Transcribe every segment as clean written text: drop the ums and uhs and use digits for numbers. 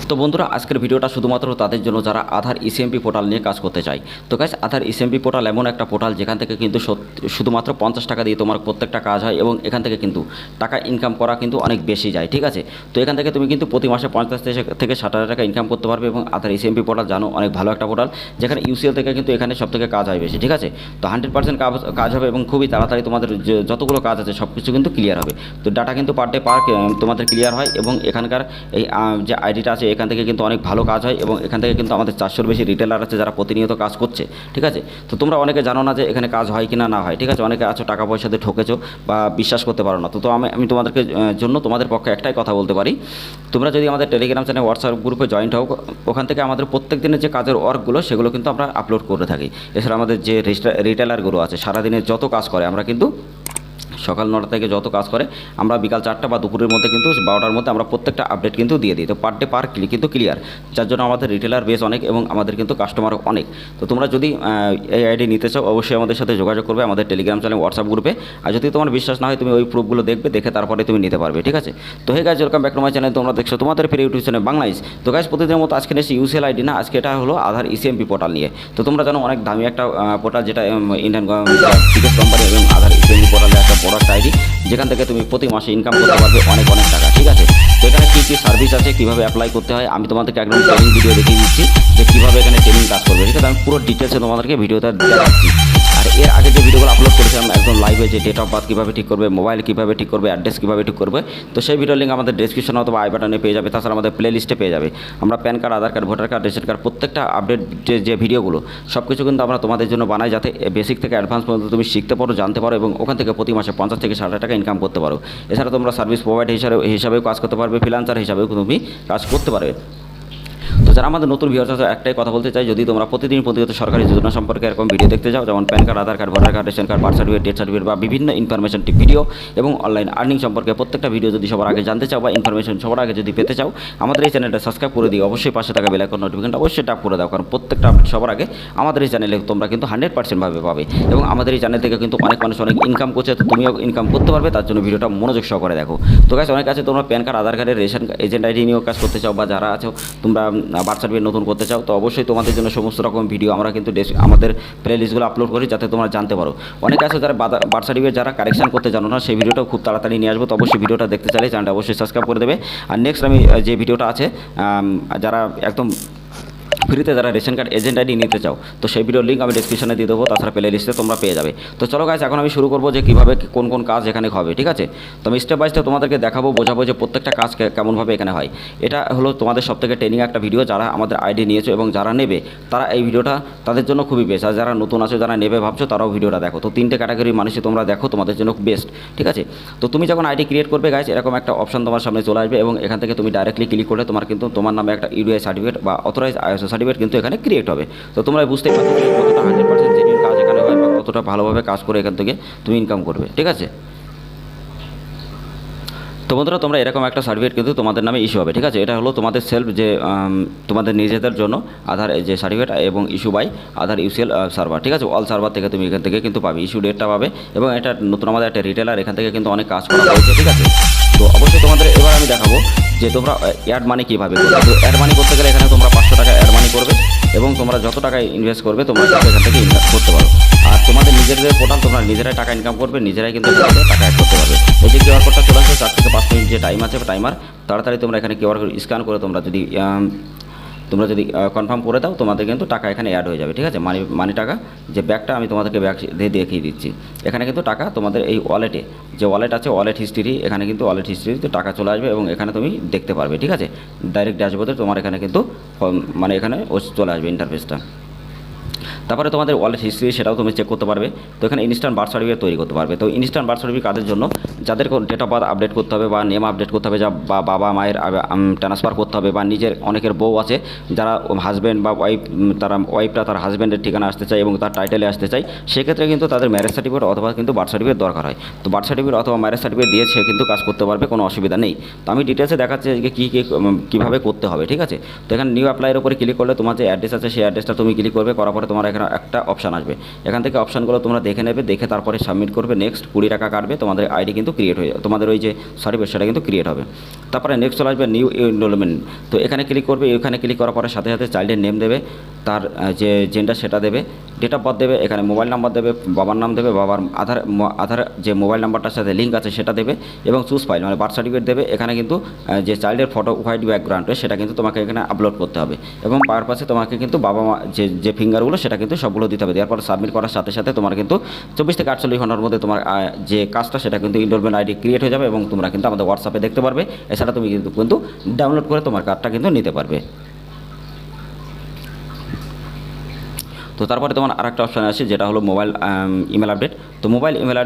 তো বন্ধুরা আজকের ভিডিওটা শুধুমাত্র তাদের জন্য যারা আধার ইসিএমপি পোর্টাল নিয়ে কাজ করতে চায়। তো গাইস, আধার ইসিএমপি পোর্টাল এমন একটা পোর্টাল যেখান থেকে কিন্তু শুধুমাত্র 50 টাকা দিয়ে তোমার প্রত্যেকটা কাজ হয় এবং এখান থেকে কিন্তু টাকা ইনকাম করা কিন্তু অনেক বেশি যায়। ঠিক আছে, তো এখান থেকে তুমি কিন্তু প্রতি মাসে 50 থেকে 60,000 টাকা ইনকাম করতে পারবে এবং আধার ইসিএমপি পোর্টাল জানো অনেক ভালো একটা পোর্টাল, যেখানে ইউসিএল থেকে কিন্তু এখানে সব থেকে কাজ হয় বেশি। ঠিক আছে, তো 100% কাজ হবে এবং খুবই তাড়াতাড়ি তোমাদের যতগুলো কাজ আছে সব কিছু কিন্তু ক্লিয়ার হবে। তো ডাটা কিন্তু পার ডে তোমাদের ক্লিয়ার হয় এবং এখানকার এই যে আইডিটা আছে এখান থেকে কিন্তু অনেক ভালো কাজ হয় এবং এখান থেকে কিন্তু আমাদের 400-র বেশি রিটেলার আছে যারা প্রতিনিয়ত কাজ করছে। ঠিক আছে, তো তোমরা অনেকে জানো না যে এখানে কাজ হয় কি না হয়। ঠিক আছে, অনেকে আছো টাকা পয়সা দিয়ে ঠকেছো বা বিশ্বাস করতে পারো না। তো আমি তোমাদেরকে জন্য তোমাদের পক্ষে একটাই কথা বলতে পারি, তোমরা যদি আমাদের টেলিগ্রাম চ্যানেল হোয়াটসঅ্যাপ গ্রুপে জয়েন্ট হও, ওখান থেকে আমাদের প্রত্যেক দিনের যে কাজের ওয়ার্কগুলো সেগুলো কিন্তু আমরা আপলোড করে থাকি। এছাড়া আমাদের যে রিটেলারগুলো আছে সারাদিনে যত কাজ করে আমরা কিন্তু সকাল 9টা থেকে যত কাজ করে আমরা বিকাল 4টা বা দুপুরের মধ্যে কিন্তু 12টার মধ্যে আমরা প্রত্যেকটা আপডেট কিন্তু দিয়ে দিই। তো পার ডে কিন্তু ক্লিয়ার, যার জন্য আমাদের রিটেলার বেস অনেক এবং আমাদের কিন্তু কাস্টমারও অনেক। তো তোমরা যদি এই আইডি নিতে চাও অবশ্যই আমাদের সাথে যোগাযোগ করবে আমাদের টেলিগ্রাম চ্যানেল হোয়াটসঅ্যাপ গ্রুপে। আর যদি তোমার বিশ্বাস না হয় তুমি ওই প্রুফগুলো দেখবে, দেখে তারপরে তুমি নিতে পারবে। ঠিক আছে, তো hey guys, welcome back to my channel. তোমরা দেখছো তোমাদের প্রিয় ইউটিউব চ্যানেল বাংলাইস। তো গাইস, প্রতিদিনের মতো আজকে এসে ইউসিএল আইডি না, আজকে এটা হলো আধার ইসিএমপি পোর্টাল নিয়ে। তো তোমরা জানো অনেক দামি একটা পোর্টাল, যেটা ইন্ডিয়ান বিগেস্ট কোম্পানি এবং আধার ইসিএমপি পোর্টালে একটা বড় একটা আইডি, যেখান থেকে তুমি প্রতি মাসে ইনকাম করতে পারবে অনেক টাকা। ঠিক আছে, তো এখানে কী সার্ভিস আছে, কীভাবে অ্যাপ্লাই করতে হয়, আমি তোমাদেরকে একদম ট্রেনিং ভিডিও দেখিয়ে দিচ্ছি যে কীভাবে এখানে ট্রেনিং কাজ করবে। ঠিক আছে, আমি পুরো ডিটেলসে তোমাদেরকে ভিডিওটা দেখাচ্ছি। আর এর আগে যে ভিডিওগুলো আপলোড করেছিলাম একদম লাইভে, যে ডেট অফ বার্থ কীভাবে ঠিক করবে, মোবাইল কীভাবে ঠিক করবে, অ্যাড্রেস কীভাবে ঠিক করবে, তো সেই ভিডিওর লিঙ্ক আমাদের ডেসক্রিপশনে অথবা আই বাটনে পেয়ে যাবে। তাছাড়া আমাদের প্লে লিস্টে পেয়ে যাবে। আমরা PAN card, Aadhaar card, voter card, ration card প্রত্যেকটা আপডেট যে ভিডিওগুলো সব কিছু কিন্তু আমরা তোমাদের জন্য বানাই, যাতে বেসিক থেকে অ্যাডভান্স পর্যন্ত তুমি শিখতে পারো, জানতে পারো এবং ওখান থেকে প্রতি মাসে 50 থেকে 60 টাকা ইনকাম করতে পারো। এছাড়া তোমরা সার্ভিস প্রোভাইডার হিসাবেও কাজ করতে পারবে, ফ্রিল্যান্সার হিসাবেও তুমি কাজ করতে পারবে। তো যারা আমাদের নতুন ভিউয়ার্স আছে একটাই কথা বলতে চাই, যদি তোমরা প্রতিদিন প্রতিনিয়ত সরকারি যোজনা সম্পর্কে এরকম ভিডিও দেখতে চাও, যেমন PAN card, Aadhaar card, voter card, ration card, birth certificate, death certificate বা বিভিন্ন ইনফরমেশন ভিডিও এবং অনলাইন আর্নিং সম্পর্কে প্রত্যেকটা ভিডিও যদি সবার আগে জানতে চাও বা ইনফরমেশন সবার আগে যদি পেতে চাও, আমাদের এই চ্যানেলটা সাবস্ক্রাইব করে দিও। অবশ্যই পাশে থাকা বেল আইকন নোটিফিকেশনটা অবশ্যই ট্যাপ করে দাও, কারণ প্রত্যেকটা আপডেট সবার আগে আমাদের এই চ্যানেলে তোমরা কিন্তু 100% ভাবে পাবে এবং আমাদের এই চ্যানেল থেকে কিন্তু অনেক মানুষ অনেক ইনকাম করছে। তো তুমিও ইনকাম করতে পারবে, তার জন্য ভিডিওটা মনোযোগ সহকারে দেখো। তো গাইস, অনেক আছে তোমরা প্যান কার্ড, আধার কার্ডের, রেশন এজেন্ট আইডি নিয়েও কাজ করতে চাও বা যারা আছো তোমরা বার্থ সার্টিফিকেট নতুন করতে চাও, তো অবশ্যই তোমাদের জন্য সমস্ত রকম ভিডিও আমরা কিন্তু আমাদের প্লে লিস্টগুলো আপলোড করি, যাতে তোমরা জানতে পারো। অনেকে আছে যারা বার্থ সার্টিফিকেট যারা কারেকশন করতে জানো না, সেই ভিডিওটাও খুব তাড়াতাড়ি নিয়ে আসবো। তো অবশ্যই ভিডিওটা দেখতে চাইলে চ্যানেলটা অবশ্যই সাবস্ক্রাইব করে দেবে। আর নেক্সট আমি যে ভিডিওটা আছে, যারা একদম ফ্রিতে যারা রেশন কার্ড এজেন্ট আইডি নিতে চাও, তো সেই ভিডিওর লিঙ্ক আমি ডেসক্রিপশনে দিয়ে দেবো, তাছাড়া প্লে লিস্টে তোমরা পেয়ে যাবে। তো চলো গাইস, এখন আমি শুরু করবো যে কীভাবে কোন কাজ এখানে হবে। ঠিক আছে, তো আমি স্টেপ বাই স্টেপ তোমাদেরকে দেখাবো, বোঝাবো যে প্রত্যেকটা কাজ কেমনভাবে এখানে হয়। এটা হলো তোমাদের সবথেকে ট্রেনিং একটা ভিডিও। যারা আমাদের আইডি নিয়েছো এবং যারা নেবে তারা এই ভিডিওটা তাদের জন্য খুবই বেস্ট। আর যারা নতুন আছো, যারা নেবে ভাবছো, তারাও ভিডিওটা দেখো। তো 3টে ক্যাটাগরির মানুষই তোমরা দেখো, তোমাদের জন্য বেস্ট। ঠিক আছে, তো তুমি যখন আইডি ক্রিয়েট করবে গাইস, এরকম একটা অপশন তোমার সামনে চলে আসবে এবং এখান থেকে তুমি ডাইরেক্টলি ক্লিক করলে তোমার নামে একটা ইউডিআই সার্টিফিকেট বা অথরাইজ আইএসও সার্টিফিকেট কিন্তু এখানে ক্রিয়েট হবে। তো তোমরা বুঝতেই পারছো যে কতটা 100% জেনুইন কাজ এখানে হয় বা কতটা ভালোভাবে কাজ করে এখান থেকে তুমি ইনকাম করবে। ঠিক আছে, তো বন্ধুরা তোমরা এরকম একটা সার্টিফিকেট কিন্তু তোমাদের নামে ইস্যু হবে। ঠিক আছে, এটা হলো তোমাদের সেলফ, যে তোমাদের নিজেদের জন্য আধার যে সার্টিফিকেট এবং issue by Aadhaar UCL server. ঠিক আছে, অল সার্ভার থেকে তুমি এখান থেকে কিন্তু পাবে, ইস্যু ডেটটা পাবে এবং এটা নতুন আমাদের একটা রিটেলার, এখান থেকে কিন্তু অনেক কাজ করা হয়েছে। ঠিক আছে, তো অবশ্যই তোমাদের এবার আমি দেখাবো যে তোমরা অ্যাড মানি কীভাবে করবে। তো অ্যাড মানি করতে গেলে এখানে তোমরা 500 টাকা অ্যাড মানি করবে এবং তোমরা যত টাকা ইনভেস্ট করবে তোমরা এখান থেকে ইনকাম করতে পারো। আর তোমাদের নিজেদের পোর্টাল, তোমরা নিজেরাই টাকা ইনকাম করবে, নিজেরাই কিন্তু এখান থেকে টাকা অ্যাড করতে পারবে। এই যে কিউআর কোডটা চলে আসবে, 4 থেকে 5 মিনিট যে টাইম আছে টাইমার, তাড়াতাড়ি তোমরা এখানে কিউআর কোড স্ক্যান করে তোমরা যদি কনফার্ম করে দাও, তোমাদের কিন্তু টাকা এখানে অ্যাড হয়ে যাবে। ঠিক আছে, মানি টাকা যে ব্যাগটা আমি তোমাদেরকে ব্যাগ দেখিয়ে দিচ্ছি, এখানে কিন্তু টাকা তোমাদের এই ওয়ালেটে যে ওয়ালেট আছে, ওয়ালেট হিস্ট্রি, এখানে কিন্তু ওয়ালেট হিস্ট্রিতে টাকা চলে আসবে এবং এখানে তুমি দেখতে পারবে। ঠিক আছে, ডাইরেক্ট ড্যাশবোর্ডে তোমার এখানে কিন্তু এখানে চলে আসবে ইন্টারফেসটা। তারপরে তোমাদের ওয়ালেট হিস্ট্রি সেটাও তুমি চেক করতে পারবে। তো এখানে ইনস্ট্যান্ট বার্থ সার্টিফিকেট তৈরি করতে পারবে। তো ইনস্ট্যান্ট বার্থ সার্টিফিকেট কাদের জন্য, যাদের ডেট অফ বার্থ আপডেট করতে হবে বা নেম আপডেট করতে হবে, বা বাবা মায়ের ট্রান্সফার করতে হবে, বা নিজের অনেকের বউ আছে যারা হাজব্যান্ড বা ওয়াইফটা তার হাজব্যান্ডের ঠিকানা আসতে চায় এবং তার টাইটেলে আসতে চায়, সেক্ষেত্রে কিন্তু তাদের ম্যারেজ সার্টিফিকেট অথবা কিন্তু বার্থ সার্টিফিকেট দরকার হয়। তো বার্থ সার্টিফিকেট অথবা ম্যারেজ সার্টিফিকেট দিয়ে সে কিন্তু কাজ করতে পারবে, কোনো অসুবিধা নেই। তো আমি ডিটেলসে দেখাচ্ছি যে কীভাবে করতে হবে। ঠিক আছে, তো এখানে নিউ অ্যাপ্লাইয়ের উপরে ক্লিক করলে তোমার যে অ্যাড্রেস আছে সেই অ্যাড্রেসটা তুমি ক্লিক করবে, করার পরে তোমার এখানে একটা অপশান আসবে, এখান থেকে অপশানগুলো তোমরা দেখে নেবে, দেখে তারপরে সাবমিট করবে। নেক্সট 20 টাকা কাটবে, তোমাদের আইডি কিন্তু কিন্তু ক্রিয়েট হয়ে যাবে, তোমাদের ওই যে সার্টিফিকেট সেটা কিন্তু ক্রিয়েট হবে। তারপরে নেক্সট চলে আসবে নিউ এনরোলমেন্ট। তো এখানে ক্লিক করবে, এখানে ক্লিক করার পরে সাথে সাথে চাইল্ডের নেম দেবে, তার যে জেন্ডার সেটা দেবে, ডেট অফ বার্থ দেবে, এখানে মোবাইল নাম্বার দেবে, বাবার নাম দেবে, বাবার আধার যে মোবাইল নাম্বারটার সাথে লিঙ্ক আছে সেটা দেবে, এবং চুজ ফাইল মানে বার্থ সার্টিফিকেট দেবে। এখানে কিন্তু যে চাইল্ডের ফটো হোয়াইট ব্যাকগ্রাউন্ডে সেটা কিন্তু তোমাকে এখানে আপলোড করতে হবে, এবং পারপাসে তোমাকে কিন্তু বাবা মা যে ফিঙ্গারগুলো সেটা কিন্তু সবগুলো দিতে হবে। দেওয়ার পর সাবমিট করার সাথে সাথে তোমার কিন্তু 24 থেকে 48 ঘন্টার মধ্যে তোমার যে কাজটা সেটা কিন্তু এনরোলমেন্ট আইডি ক্রিয়েট হয়ে যাবে, এবং তোমরা কিন্তু আমাদের হোয়াটসঅ্যাপে দেখতে পারবে। এছাড়া তুমি কিন্তু ডাউনলোড করে তোমার কার্ডটা কিন্তু নিতে পারবে। তো তারপরে তোমার আরেকটা অপশান আছে যেটা হলো মোবাইল ইমেল আপডেট। তো মোবাইল ইমেল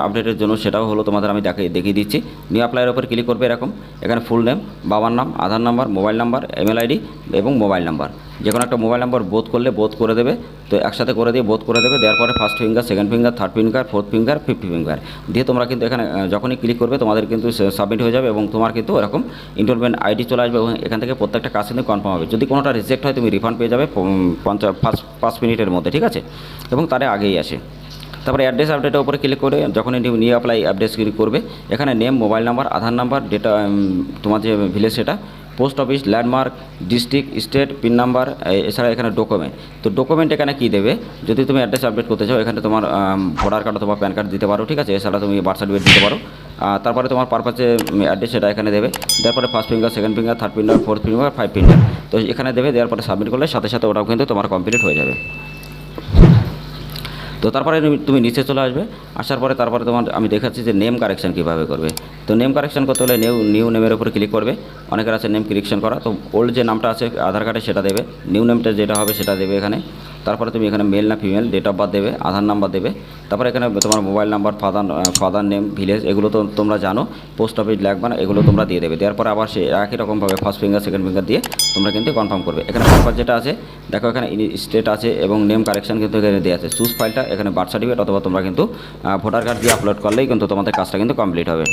আপডেটের জন্য সেটাও হলো তোমাদের আমি দেখিয়ে দিচ্ছি। নিউ অ্যাপ্লাইয়ের উপর ক্লিক করবে এরকম, এখানে ফুল নেম, বাবার নাম, Aadhaar number, mobile number, email ID এবং মোবাইল নাম্বার, যে কোনো একটা মোবাইল নাম্বার বোথ করলে বোথ করে দেবে। তো একসাথে করে দিয়ে বোথ করে দেবে। দেওয়ার পরে first finger, second finger, third finger, fourth finger, fifth finger দিয়ে তোমরা কিন্তু এখানে যখনই ক্লিক করবে তোমাদের কিন্তু সাবমিট হয়ে যাবে, এবং তোমার কিন্তু এরকম এনরোলমেন্ট আইডি চলে আসবে, এবং এখান থেকে প্রত্যেকটা কাজ কিন্তু কনফার্ম হবে। যদি কোনোটা রিজেক্ট হয় তুমি রিফান্ড পেয়ে যাবে 5 মিনিটের মধ্যে, ঠিক আছে, এবং তারে আগেই আসে। তারপরে অ্যাড্রেস আপডেটের উপরে ক্লিক করে যখনই নিউ অ্যাপ্লাই অ্যাড্রেস ক্লিক করবে, এখানে নেম, মোবাইল নাম্বার, আধার নাম্বার, ডেটা, তোমার যে ভিলেজ সেটা, post office, landmark, district, state, pin number, এছাড়া এখানে ডকুমেন্ট। তো ডকুমেন্ট এখানে কী দেবে, যদি তুমি অ্যাড্রেস আপডেট করতে চাও এখানে তোমার ভোটার কার্ড অথবা প্যান কার্ড দিতে পারো, ঠিক আছে, এছাড়া তুমি বার্থ সার্টিফিকেট দিতে পারো। তারপরে তোমার পারপাসে অ্যাড্রেস সেটা এখানে দেবে। তারপরে first finger, second finger, third finger, fourth finger, five finger, তো এখানে দেবে। দেওয়ার পরে সাবমিট করলে সাথে সাথে ওটাও কিন্তু তোমার কমপ্লিট হয়ে যাবে। তো তারপরে তুমি নিচে চলে আসবে, আসার পরে তারপরে তোমার আমি দেখাচ্ছি যে নেম কারেকশন কীভাবে করবে। তো নেম কারেকশন করতে হলে নিউ নেমের উপরে ক্লিক করবে। অনেকের আছে নেম কারেকশন করা, তো ওল্ড যে নামটা আছে আধার কার্ডে সেটা দেবে, নিউ নেমটা যেটা হবে সেটা দেবে এখানে। তারপরে তুমি এখানে মেল না ফিমেল, ডেট অফ বার্থ দেবে, আধার নাম্বার দেবে। তারপরে এখানে তোমার mobile number, father name, village, এগুলো তো তোমরা জানো, পোস্ট অফিস লাগবে না, এগুলো তোমরা দিয়ে দেবে। দেওয়ার পরে আবার সে একই রকমভাবে ফার্স্ট ফিঙ্গার, সেকেন্ড ফিঙ্গার দিয়ে তোমরা কিন্তু কনফার্ম করবে। এখানে পারপাস যেটা আছে দেখো, এখানে স্টেট আছে এবং নেম কারেকশন কিন্তু এখানে দেওয়া আছে। চুজ ফাইলটা এখানে বার্থ সার্টিফিকেট অথবা তোমরা কিন্তু ভোটার কার্ড দিয়ে আপলোড করলেই কিন্তু তোমাদের কাজটা কিন্তু কমপ্লিট হবে।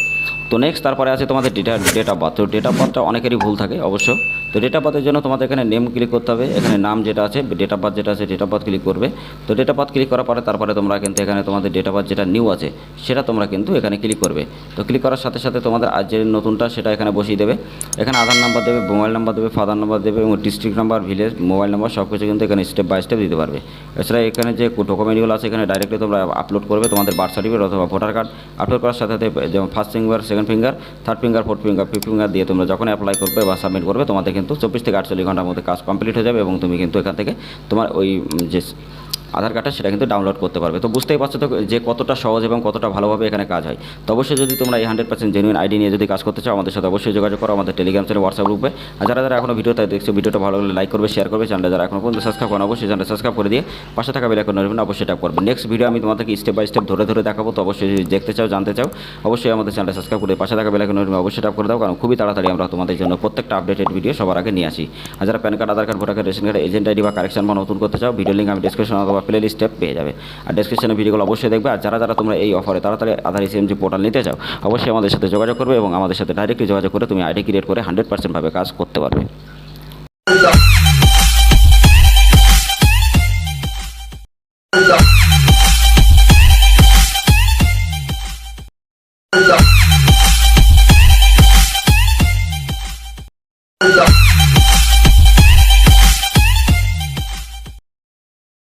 তো নেক্সট তারপরে আছে তোমাদের ডেট অফ বার্থ। তো ডেট অফ বার্থটা অনেকেরই ভুল থাকে অবশ্য। তো ডেট অফ বার্থের জন্য তোমাদের এখানে নেম ক্লিক করতে হবে, এখানে নাম যেটা আছে, ডেট অফ বার্থ যেটা আছে, ডেট অফ বার্থ ক্লিক করবে। তো ডেট অফ বার্থ ক্লিক করার পরে তারপরে তোমরা কিন্তু এখানে তোমাদের ডেট অফ বার্থ যেটা নিউ আছে সেটা তোমরা কিন্তু এখানে ক্লিক করবে। তো ক্লিক করার সাথে সাথে তোমাদের আজ যে নতুনটা সেটা এখানে বসিয়ে দেবে। এখানে আধার নাম্বার দেবে, মোবাইল নাম্বার দেবে, ফাদার নাম্বার দেবে, এবং district number, village, mobile number সব কিছু কিন্তু এখানে স্টেপ বাই স্টেপ দিতে পারবে। এছাড়া এখানে যে ডকুমেন্টগুলো আছে এখানে ডাইরেক্টলি তোমরা আপলোড করবে, তোমাদের বার্থ সার্টিফিকেট অথবা ভোটার কার্ড আপলোড করার সাথে সাথে যেমন first finger, second finger, third finger, fourth finger, fifth finger দিয়ে তোমরা যখন অ্যাপ্লাই করবে বা সাবমিট করবে তোমাদের কিন্তু 24 থেকে 48 ঘন্টার মধ্যে কাজ কমপ্লিট হয়ে যাবে, এবং তুমি কিন্তু এখান থেকে তোমার ওই যে আধার কার্ডটা সেটা কিন্তু ডাউনলোড করতে পারবে। তো বুঝতেই পারছো তো যে কতটা সহজ এবং কতটা ভালোভাবে এখানে কাজ হয়। তো অবশ্যই যদি তোমরা এই 100% জেনুইন আইডি নিয়ে যদি কাজ করতে চাও আমাদের সাথে অবশ্যই যোগাযোগ করো আমাদের টেলিগ্রাম চ্যানেল, হোয়াটসঅ্যাপ গ্রুপে। আর যারা যারা এখনো ভিডিওটা দেখছো, ভিডিওটা ভালো লাগলে লাইক করবে, শেয়ার করবে, চ্যানেলটা যারা এখনো পর্যন্ত সাবস্ক্রাইব করেন অবশ্যই চ্যানেলটা সাবস্ক্রাইব করে দিয়ে পাশে থাকা বেল আইকন অবশ্যই ট্যাপ করবে। নেক্সট ভিডিও আমি তোমাদেরকে স্টেপ বাই স্টেপ ধরে ধরে দেখাবো। তো অবশ্যই যদি দেখতে চাও, জানতে চাও, অবশ্যই আমাদের চ্যানেলটা সাবস্ক্রাইব করে পাশে থাকা বেল আইকন অবশ্যই ট্যাপ করে দাও, কারণ খুবই তাড়াতাড়ি আমরা তোমাদের জন্য প্রত্যেকটা আপডেটেড ভিডিও সবার আগে নিয়ে আসি। আর যারা PAN card, Aadhaar card, voter card, ration card, agent ID বা কারেকশন বা নতুন করতে চাও, ভিডিও লিঙ্ক আমি ডেসক্রিপশন অথবা প্লে লিস্টে পেয়ে যাবে। আর ডেসক্রিপশনে ভিডিওগুলো অবশ্যই দেখবে। আর যারা যারা তোমরা এই অফারে তাড়াতাড়ি আধার ইসিএমজি পোর্টাল নিতে চাও অবশ্যই আমাদের সাথে যোগাযোগ করবে, এবং আমাদের সাথে ডাইরেক্টলি যোগাযোগ করে তুমি আইডি ক্রিয়েট করে 100% ভাবে কাজ করতে পারবে।